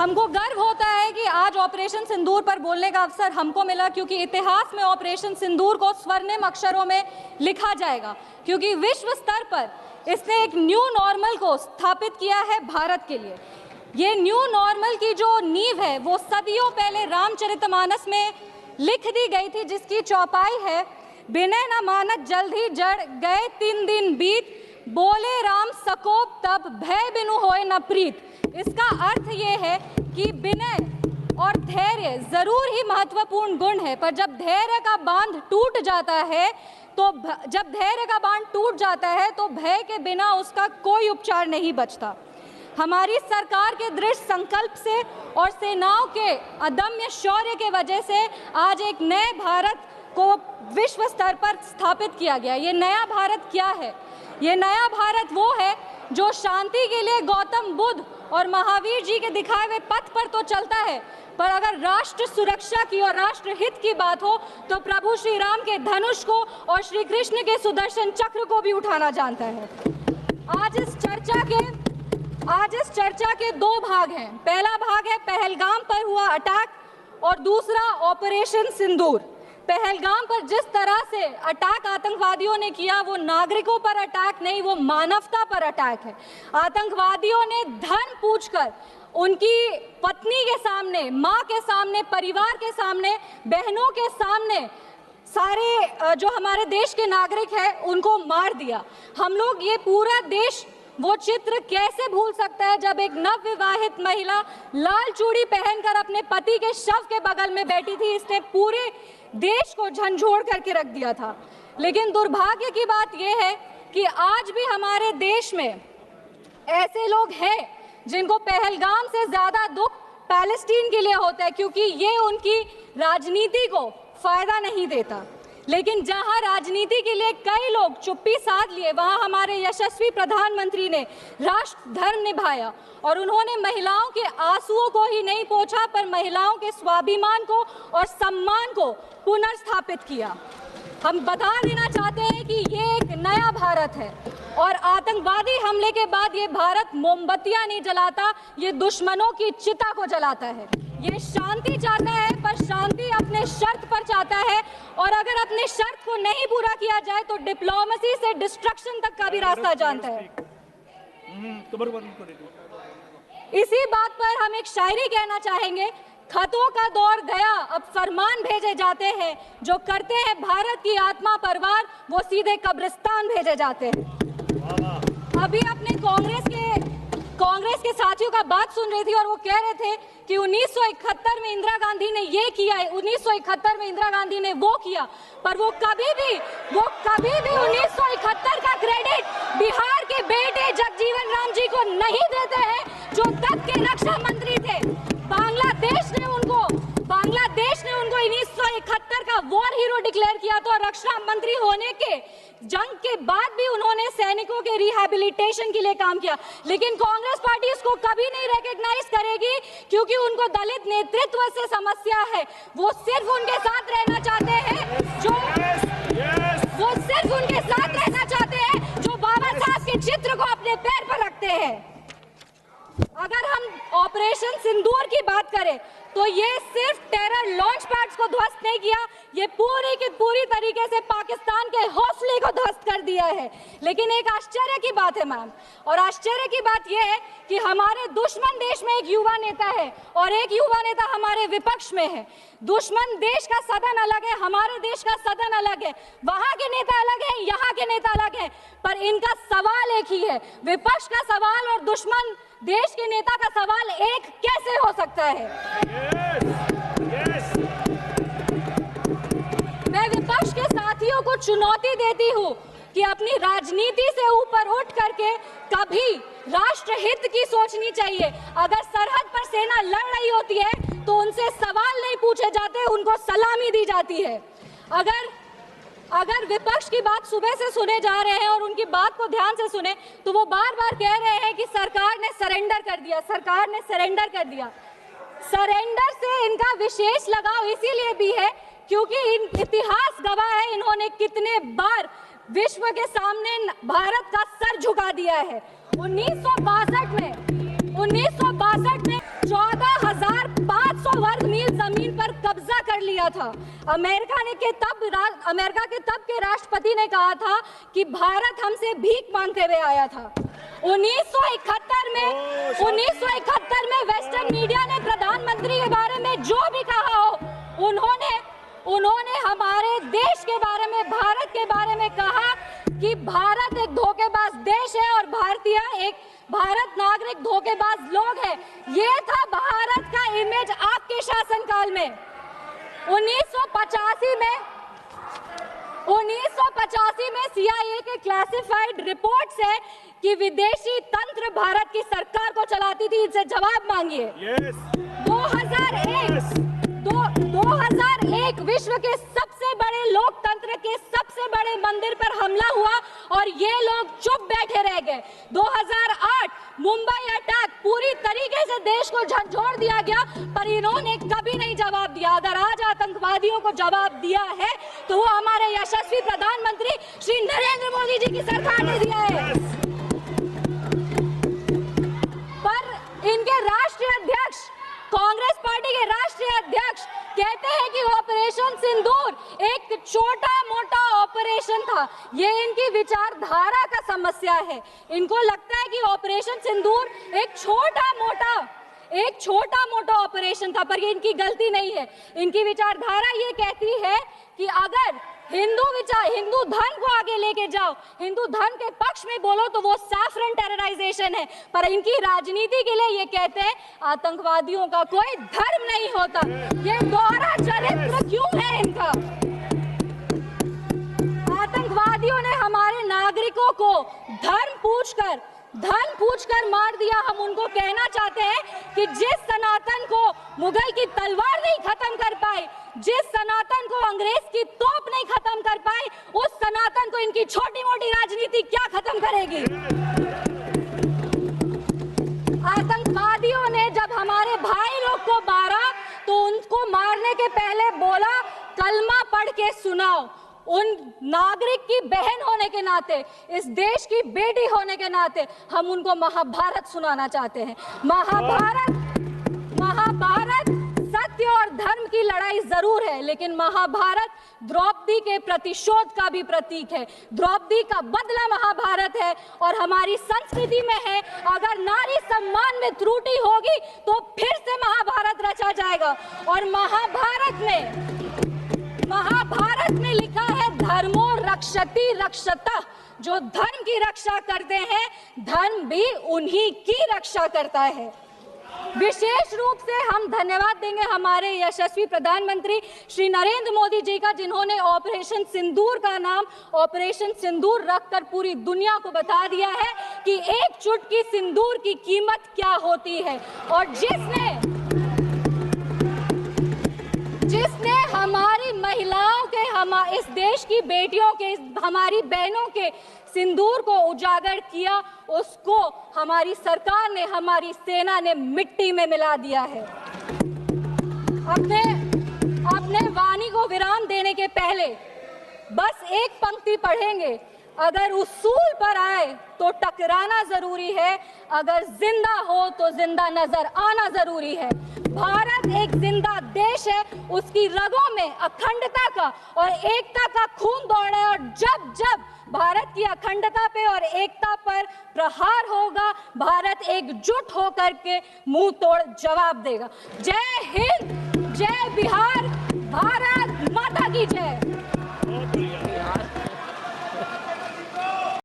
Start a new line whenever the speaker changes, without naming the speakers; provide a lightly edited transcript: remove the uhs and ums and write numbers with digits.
हमको गर्व होता है कि आज ऑपरेशन सिंदूर पर बोलने का अवसर हमको मिला, क्योंकि इतिहास में ऑपरेशन सिंदूर को स्वर्णिम अक्षरों में लिखा जाएगा, क्योंकि विश्व स्तर पर इसने एक न्यू नॉर्मल को स्थापित किया है भारत के लिए। ये न्यू नॉर्मल की जो नींव है वो सदियों पहले रामचरितमानस में लिख दी गई थी, जिसकी चौपाई है, बिनय न मानत जल्द ही जड़ गए 3 दिन बीत, बोले राम सकोप तब भय बिनु होए न प्रीत। इसका अर्थ ये है कि विनय और धैर्य जरूर ही महत्वपूर्ण गुण है, पर जब धैर्य का बांध टूट जाता है तो भय के बिना उसका कोई उपचार नहीं बचता। हमारी सरकार के दृढ़ संकल्प से और सेनाओं के अदम्य शौर्य के वजह से आज एक नए भारत को विश्व स्तर पर स्थापित किया गया। ये नया भारत क्या है? ये नया भारत वो है जो शांति के लिए गौतम बुद्ध और महावीर जी के दिखाए हुए पथ पर तो चलता है, पर अगर राष्ट्र सुरक्षा की और राष्ट्र हित की बात हो तो प्रभु श्री राम के धनुष को और श्री कृष्ण के सुदर्शन चक्र को भी उठाना जानता है। आज इस चर्चा के 2 भाग हैं। पहला भाग है पहलगाम पर हुआ अटैक और दूसरा ऑपरेशन सिंदूर। पहलगाम पर जिस तरह से अटैक आतंकवादियों ने किया वो नागरिकों पर अटैक नहीं, वो मानवता पर अटैक है। आतंकवादियों ने धन पूछकर उनकी पत्नी के सामने, माँ के सामने, परिवार के सामने, बहनों के सामने सारे जो हमारे देश के नागरिक हैं उनको मार दिया। हम लोग ये पूरा देश वो चित्र कैसे भूल सकता है जब एक नवविवाहित महिला लाल चूड़ी पहनकर अपने पति के शव के बगल में बैठी थी। इसने पूरे देश को झंझोड़ करके रख दिया था। लेकिन दुर्भाग्य की बात यह है कि आज भी हमारे देश में ऐसे लोग हैं जिनको पहलगाम से ज्यादा दुख पैलेस्टीन के लिए होता है, क्योंकि ये उनकी राजनीति को फायदा नहीं देता। लेकिन जहां राजनीति के लिए कई लोग चुप्पी साध लिए, वहां हमारे यशस्वी प्रधानमंत्री ने राष्ट्र धर्म निभाया और उन्होंने महिलाओं के आंसुओं को ही नहीं पोंछा, पर महिलाओं के स्वाभिमान को और सम्मान को पुनर्स्थापित किया। हम बता देना चाहते हैं कि ये एक नया भारत है और आतंकवादी हमले के बाद ये भारत मोमबत्तियां नहीं जलाता, ये दुश्मनों की चिता को जलाता है। ये शांति चाहता है, पर शांति अपने शर्त पर चाहता है, और अगर अपने शर्त को नहीं पूरा किया जाए तो डिप्लोमेसी से डिस्ट्रक्शन तक का भी रास्ता जानता है। इसी बात पर हम एक शायरी कहना चाहेंगे, खतों का दौर गया अब फरमान भेजे जाते हैं, जो करते हैं भारत की आत्मा परवार वो सीधे कब्रिस्तान भेजे जाते हैं। अभी अपने कांग्रेस के साथियों का बात सुन रही थी और वो कह रहे थे कि 1971 में इंदिरा गांधी ने ये किया है, 1971 में इंदिरा गांधी ने वो किया, पर वो कभी भी 1971 का क्रेडिट बिहार के बेटे जगजीवन राम जी को नहीं देते हैं, जो तब के रक्षा मंत्री थे। बांग्लादेश ने उनको 1971 का वॉर हीरो डिक्लेयर किया था और रक्षा मंत्री होने के जंग के बाद भी उन्होंने सैनिकों के रिहैबिलिटेशन के लिए काम किया। लेकिन कांग्रेस पार्टी इसको कभी नहीं रिकॉग्नाइज करेगी, क्योंकि उनको दलित नेतृत्व से समस्या है। वो सिर्फ उनके साथ रहना चाहते हैं जो बाबा साहब के चित्र को अपने पैर पर रखते हैं। अगर हम ऑपरेशन सिंदूर की बात करें तो ये सिर्फ टेरर लॉन्च पैड्स को ध्वस्त नहीं किया, ये पूरी की पूरी तरीके से पाकिस्तान के हौसले को ध्वस्त कर दिया है। लेकिन एक आश्चर्य की बात है मैम, और आश्चर्य की बात यह है कि हमारे दुश्मन देश में एक युवा नेता है और एक युवा नेता हमारे विपक्ष में है। दुश्मन देश का सदन अलग है, हमारे देश का सदन अलग है, वहां के नेता अलग है, यहाँ के नेता अलग है, पर इनका सवाल एक ही है। विपक्ष का सवाल और दुश्मन देश के नेता का सवाल एक कैसे हो सकता है? मैं विपक्ष के साथियों को चुनौती देती हूँ कि अपनी राजनीति से ऊपर उठ करके कभी राष्ट्र हित की सोचनी चाहिए। अगर सरहद पर सेना लड़ रही होती है तो उनसे सवाल नहीं पूछे जाते, उनको सलामी दी जाती है। अगर विपक्ष की बात सुबह से सुने जा रहे हैं और उनकी बात को ध्यान से सुने तो वो बार बार कह रहे हैं कि सरकार ने सरेंडर कर दिया, सरकार ने सरेंडर कर दिया। सरेंडर से इनका विशेष लगाव इसीलिए भी है क्योंकि इतिहास गवाह है इन्होंने कितने बार विश्व के सामने भारत का सर झुका दिया है। 1962 में 14 था। अमेरिका के तब के राष्ट्रपति ने कहा था कि भारत हमसे भीख मांगते हुए आया था। 1971 में वेस्टर्न मीडिया ने प्रधानमंत्री के बारे में जो भी कहा हो, उन्होंने हमारे देश के बारे में, भारत के बारे में कहा कि भारत एक धोखेबाज देश है और भारत नागरिक धोखेबाज लोग हैं। ये था भारत का इमेज आपके शासनकाल में। 1985 में CIA के क्लासिफाइड रिपोर्ट से कि विदेशी तंत्र भारत की सरकार को चलाती थी, इनसे जवाब मांगिए। 2001 विश्व के सबसे बड़े लोकतंत्र के सबसे बड़े मंदिर पर हमला हुआ और ये लोग चुप बैठे रह गए। 2008 मुंबई अटैक, पूरी तरीके से देश को झकझोर दिया गया, पर इन्होंने कभी नहीं जवाब दिया। अगर आज आतंकवादियों को जवाब दिया है तो वो हमारे यशस्वी प्रधानमंत्री श्री नरेंद्र मोदी जी की सरकार ने दिया है। पर इनके राष्ट्रीय अध्यक्ष, कांग्रेस पार्टी के राष्ट्रीय अध्यक्ष कहते हैं कि ऑपरेशन सिंदूर एक छोटा मोटा ऑपरेशन था। ये इनकी विचारधारा का समस्या है। इनको लगता है कि ऑपरेशन सिंदूर एक छोटा मोटा ऑपरेशन था, पर ये इनकी गलती नहीं है। इनकी विचारधारा ये कहती है कि अगर हिंदू धन को आगे लेके जाओ, हिंदू धन के पक्ष में बोलो तो वो सैफरन टेरराइजेशन है, पर इनकी राजनीति के लिए ये कहते हैं आतंकवादियों का कोई धर्म नहीं होता। ये दोहरा चरित्र क्यों है इनका? आतंकवादियों ने हमारे नागरिकों को धन पूछकर मार दिया। हम उनको कहना चाहते हैं कि जिस सनातन को मुगल की तलवार नहीं खत्म कर पाई, जिस सनातन को अंग्रेज की तोप नहीं खत्म कर पाई, उस सनातन को इनकी छोटी मोटी राजनीति क्या खत्म करेगी? आतंकवादियों ने जब हमारे भाई लोग को मारा तो उनको मारने के पहले बोला कलमा पढ़ के सुनाओ। उन नागरिक की बहन होने के नाते, इस देश की बेटी होने के नाते हम उनको महाभारत सुनाना चाहते हैं। महाभारत सत्य और धर्म की लड़ाई जरूर है, लेकिन महाभारत द्रौपदी के प्रतिशोध का भी प्रतीक है। द्रौपदी का बदला महाभारत है और हमारी संस्कृति में है, अगर नारी सम्मान में त्रुटि होगी तो फिर से महाभारत रचा जाएगा। और महाभारत में लिखा है धर्मो रक्षति रक्षतः, जो धर्म की रक्षा करते हैं धर्म भी उन्हीं की रक्षा करता है। विशेष रूप से हम धन्यवाद देंगे हमारे यशस्वी प्रधानमंत्री श्री नरेंद्र मोदी जी का, जिन्होंने ऑपरेशन सिंदूर का नाम ऑपरेशन सिंदूर रखकर पूरी दुनिया को बता दिया है कि एक चुटकी सिंदूर की कीमत क्या होती है। और जिसने हमारी महिलाओं के, इस देश की बेटियों के, हमारी बहनों के सिंदूर को उजागर किया, उसको हमारी सरकार ने, हमारी सेना ने मिट्टी में मिला दिया है। अपने वाणी को विराम देने के पहले बस एक पंक्ति पढ़ेंगे, अगर उसूल पर आए तो टकराना जरूरी है, अगर जिंदा हो तो जिंदा नजर आना जरूरी है। भारत एक जिंदा देश है, उसकी रगों में अखंडता का और एकता का खून दौड़ रहा है, और जब जब भारत की अखंडता पे और एकता पर प्रहार होगा, भारत एकजुट होकर के मुंह तोड़ जवाब देगा। जय हिंद, जय बिहार, भारत माता की जय।